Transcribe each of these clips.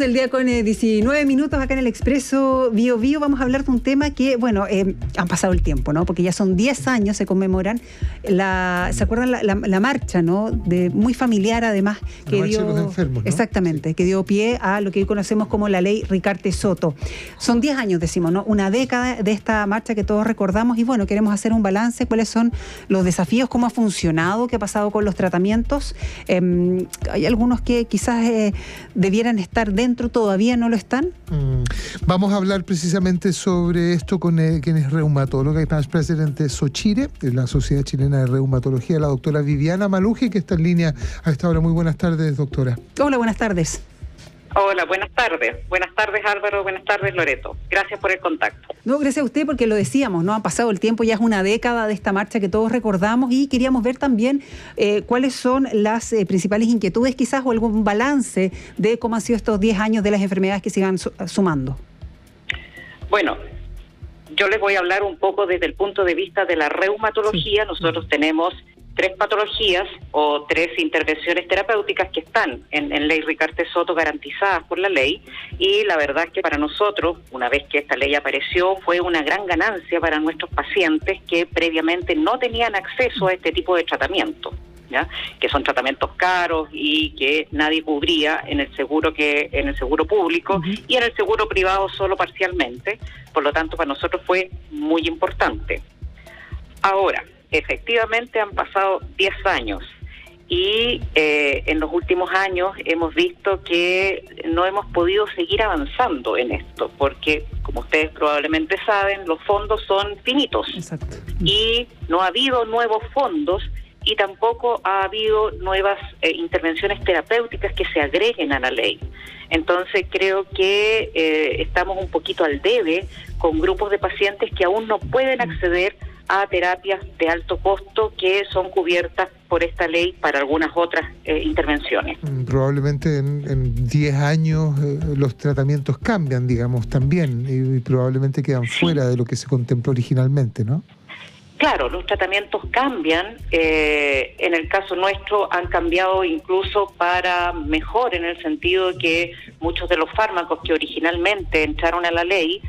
Del día con 19 minutos acá en el Expreso Bio Bio vamos a hablar de un tema que, bueno, han pasado el tiempo, ¿no? Porque ya son 10 años, se conmemoran, ¿se acuerdan la marcha, ¿no? Muy familiar además, que la marcha dio, de los enfermos, ¿no? Exactamente, sí, que dio pie a lo que hoy conocemos como la ley Ricarte Soto. Son 10 años, decimos, ¿no? Una década de esta marcha que todos recordamos y, bueno, queremos hacer un balance, cuáles son los desafíos, cómo ha funcionado, qué ha pasado con los tratamientos. Hay algunos que quizás debieran estar dentro, todavía no lo están. Vamos a hablar precisamente sobre esto con quien es reumatóloga y past president de SOCHIRE, de la Sociedad Chilena de Reumatología, la doctora Viviana Maluje, que está en línea a esta hora. Muy buenas tardes, doctora. Hola, buenas tardes. Hola, buenas tardes. Buenas tardes, Álvaro. Buenas tardes, Loreto. Gracias por el contacto. No, gracias a usted, porque lo decíamos, ¿no? Ha pasado el tiempo, ya es una década de esta marcha que todos recordamos y queríamos ver también cuáles son las principales inquietudes quizás o algún balance de cómo han sido estos 10 años de las enfermedades que sigan sumando. Bueno, yo les voy a hablar un poco desde el punto de vista de la reumatología. Sí. Nosotros tenemos 3 patologías o 3 intervenciones terapéuticas que están en ley Ricarte Soto garantizadas por la ley, y la verdad es que para nosotros, una vez que esta ley apareció, fue una gran ganancia para nuestros pacientes que previamente no tenían acceso a este tipo de tratamiento, ¿ya? Que son tratamientos caros y que nadie cubría en el seguro público y en el seguro privado solo parcialmente. Por lo tanto, para nosotros fue muy importante. Ahora, efectivamente han pasado 10 años y en los últimos años hemos visto que no hemos podido seguir avanzando en esto, porque como ustedes probablemente saben, los fondos son finitos. Exacto. Y no ha habido nuevos fondos y tampoco ha habido nuevas intervenciones terapéuticas que se agreguen a la ley. Entonces creo que estamos un poquito al debe con grupos de pacientes que aún no pueden acceder a terapias de alto costo que son cubiertas por esta ley para algunas otras intervenciones. Probablemente en 10 años los tratamientos cambian, digamos, también, y probablemente quedan fuera de lo que se contempló originalmente, ¿no? Claro, los tratamientos cambian. En el caso nuestro han cambiado incluso para mejor, en el sentido de que muchos de los fármacos que originalmente entraron a la ley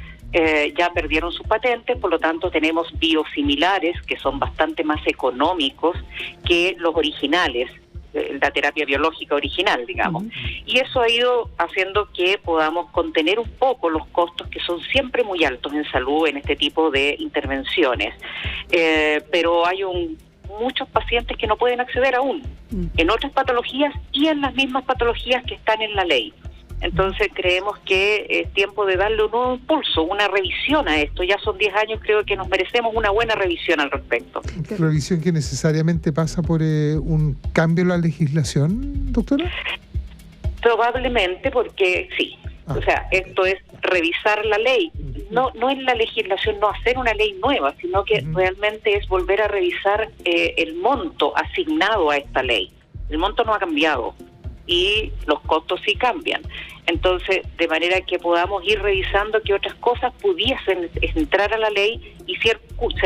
ya perdieron sus patentes, por lo tanto tenemos biosimilares que son bastante más económicos que los originales, la terapia biológica original, digamos. Y eso ha ido haciendo que podamos contener un poco los costos que son siempre muy altos en salud en este tipo de intervenciones. Pero hay muchos pacientes que no pueden acceder aún en otras patologías y en las mismas patologías que están en la ley. Entonces creemos que es tiempo de darle un nuevo impulso, una revisión a esto. Ya son 10 años, creo que nos merecemos una buena revisión al respecto. ¿Revisión que necesariamente pasa por un cambio en la legislación, doctora? Probablemente, porque sí. O sea, esto es revisar la ley. No es la legislación, no hacer una ley nueva, sino que realmente es volver a revisar el monto asignado a esta ley. El monto no ha cambiado y los costos sí cambian. Entonces, de manera que podamos ir revisando que otras cosas pudiesen entrar a la ley y ser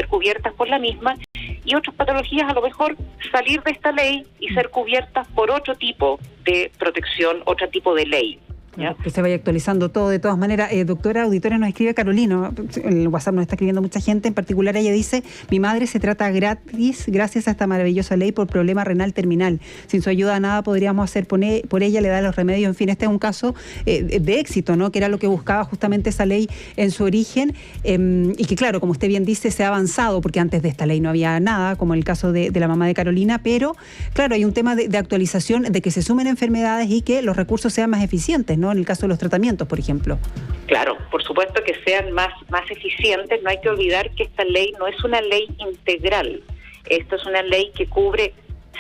cubiertas por la misma, y otras patologías a lo mejor salir de esta ley y ser cubiertas por otro tipo de protección, otro tipo de ley. Claro, que se vaya actualizando todo de todas maneras. Doctora, auditoria, nos escribe Carolina, en el WhatsApp nos está escribiendo mucha gente, en particular ella dice: mi madre se trata gratis gracias a esta maravillosa ley por problema renal terminal. Sin su ayuda nada podríamos hacer por ella, le da los remedios. En fin, este es un caso de éxito, ¿no? Que era lo que buscaba justamente esa ley en su origen, y que claro, como usted bien dice, se ha avanzado, porque antes de esta ley no había nada, como el caso de la mamá de Carolina, pero claro, hay un tema de actualización, de que se sumen enfermedades y que los recursos sean más eficientes, ¿no? En el caso de los tratamientos, por ejemplo. Claro, por supuesto que sean más eficientes. No hay que olvidar que esta ley no es una ley integral. Esta es una ley que cubre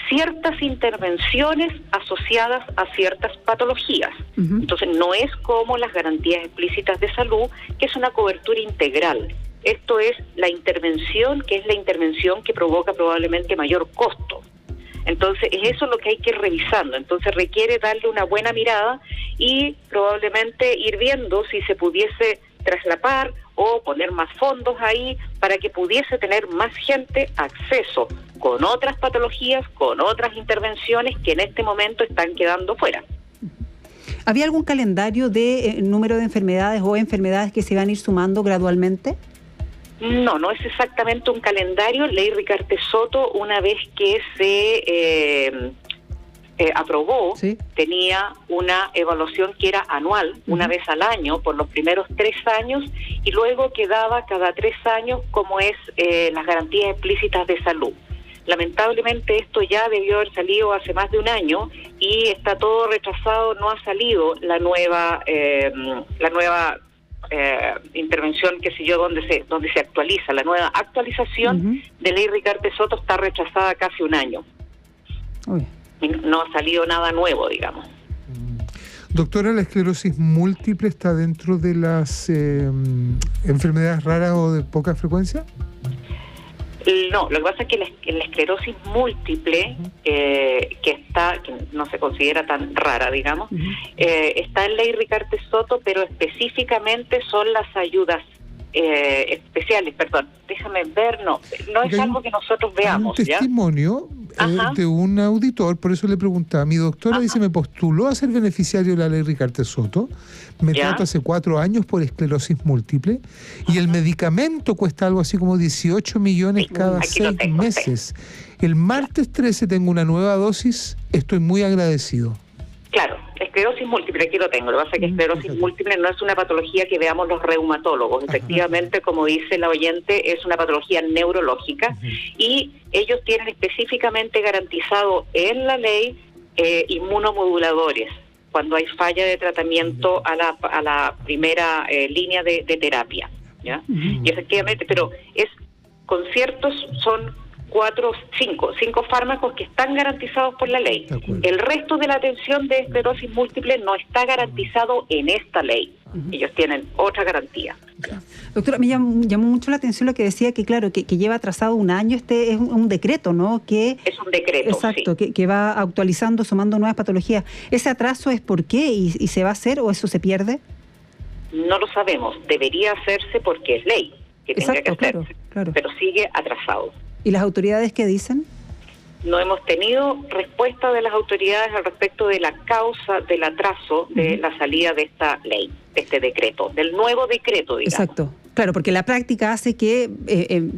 ciertas intervenciones asociadas a ciertas patologías. Entonces no es como las garantías explícitas de salud, que es una cobertura integral. Esto es la intervención, que es la intervención que provoca probablemente mayor costo. Entonces, es eso lo que hay que ir revisando. Entonces, requiere darle una buena mirada y probablemente ir viendo si se pudiese traslapar o poner más fondos ahí para que pudiese tener más gente acceso con otras patologías, con otras intervenciones que en este momento están quedando fuera. ¿Había algún calendario de número de enfermedades o enfermedades que se van a ir sumando gradualmente? No, no es exactamente un calendario. Ley Ricarte Soto, una vez que se aprobó, ¿sí?, tenía una evaluación que era anual, una vez al año, por los primeros 3 años, y luego quedaba cada 3 años, como es las garantías explícitas de salud. Lamentablemente esto ya debió haber salido hace más de un año y está todo retrasado, no ha salido la nueva intervención, qué sé yo, donde se actualiza. La nueva actualización de Ley Ricarte Soto está rechazada casi un año. Uy. No ha salido nada nuevo, digamos. Doctora, ¿la esclerosis múltiple está dentro de las enfermedades raras o de poca frecuencia? No, lo que pasa es que la esclerosis múltiple, que no se considera tan rara, digamos, está en Ley Ricarte Soto, pero específicamente son las ayudas especiales, perdón, déjame ver, no es algo que nosotros veamos. Un testimonio de un auditor, por eso le preguntaba, mi doctora dice, me postuló a ser beneficiario de la Ley Ricarte Soto, me trato hace 4 años por esclerosis múltiple, y el medicamento cuesta algo así como 18 millones cada 6 meses. El martes 13 tengo una nueva dosis, estoy muy agradecido. Claro, esclerosis múltiple, aquí lo tengo. Lo que pasa es que esclerosis múltiple no es una patología que veamos los reumatólogos. Efectivamente, como dice la oyente, es una patología neurológica y ellos tienen específicamente garantizado en la ley inmunomoduladores cuando hay falla de tratamiento a la primera línea de terapia, ¿ya? Y efectivamente, pero es con ciertos, son 5 fármacos que están garantizados por la ley. El resto de la atención de esclerosis múltiple no está garantizado en esta ley. Ellos tienen otra garantía. Doctora, me llamó mucho la atención lo que decía, que claro, que lleva atrasado un año. Este es un decreto, ¿no? Es un decreto, exacto, sí. que va actualizando, sumando nuevas patologías. ¿Ese atraso es por qué? ¿Y se va a hacer o eso se pierde? No lo sabemos. Debería hacerse porque es ley que tenga que hacerse, claro. Pero sigue atrasado. ¿Y las autoridades qué dicen? No hemos tenido respuesta de las autoridades al respecto de la causa del atraso de la salida de esta ley, de este decreto, del nuevo decreto, digamos. Exacto. Claro, porque la práctica hace que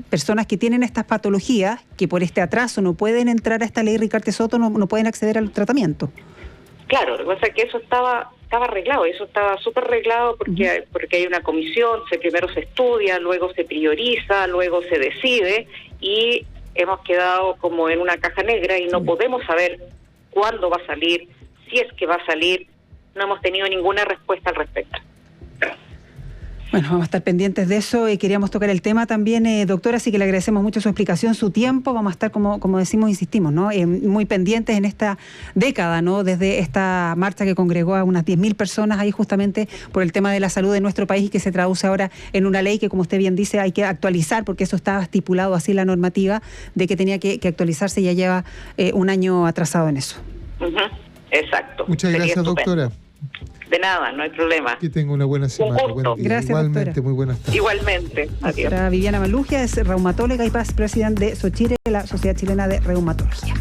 personas que tienen estas patologías, que por este atraso no pueden entrar a esta ley Ricarte Soto, no pueden acceder al tratamiento. Claro, lo que pasa es que eso estaba arreglado, eso estaba súper arreglado porque hay una comisión, primero se estudia, luego se prioriza, luego se decide y hemos quedado como en una caja negra y no podemos saber cuándo va a salir, si es que va a salir, no hemos tenido ninguna respuesta al respecto. Bueno, vamos a estar pendientes de eso y queríamos tocar el tema también, doctora, así que le agradecemos mucho su explicación, su tiempo. Vamos a estar, como decimos, insistimos, ¿no? Muy pendientes en esta década, ¿no? Desde esta marcha que congregó a unas 10.000 personas ahí justamente por el tema de la salud de nuestro país y que se traduce ahora en una ley que, como usted bien dice, hay que actualizar porque eso estaba estipulado así en la normativa de que tenía que actualizarse y ya lleva un año atrasado en eso. Exacto. Muchas gracias, doctora. De nada, no hay problema. Que tenga una buena semana. Un gusto. Gracias, igualmente, doctora. Muy buenas tardes. Igualmente. Adiós. Viviana Malugia es reumatóloga y presidenta de SOCHIRE, la Sociedad Chilena de Reumatología.